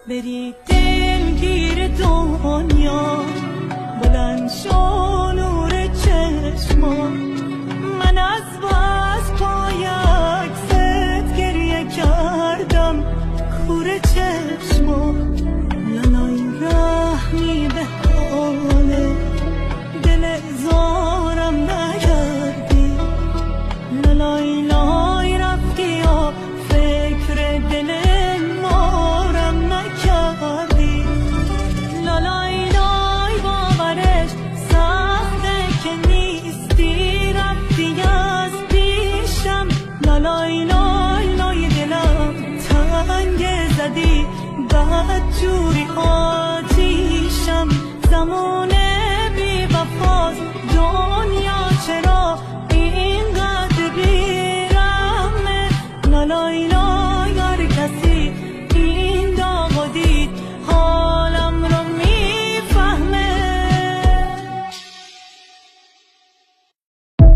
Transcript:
بری دلگیر دنیا، بلند شو نور چشما. من از بس پای عکست گریه کردم کور چشما. لالای رحمی به حال دل زارم نکردی، لالای لای رفتی و فکر دل مارم نکردی. لالای لای باورش سخته که نیستی، رفتی از پیشم. لالای لای لای دلم تنگ زدی، بد جوری آتیشم. زمان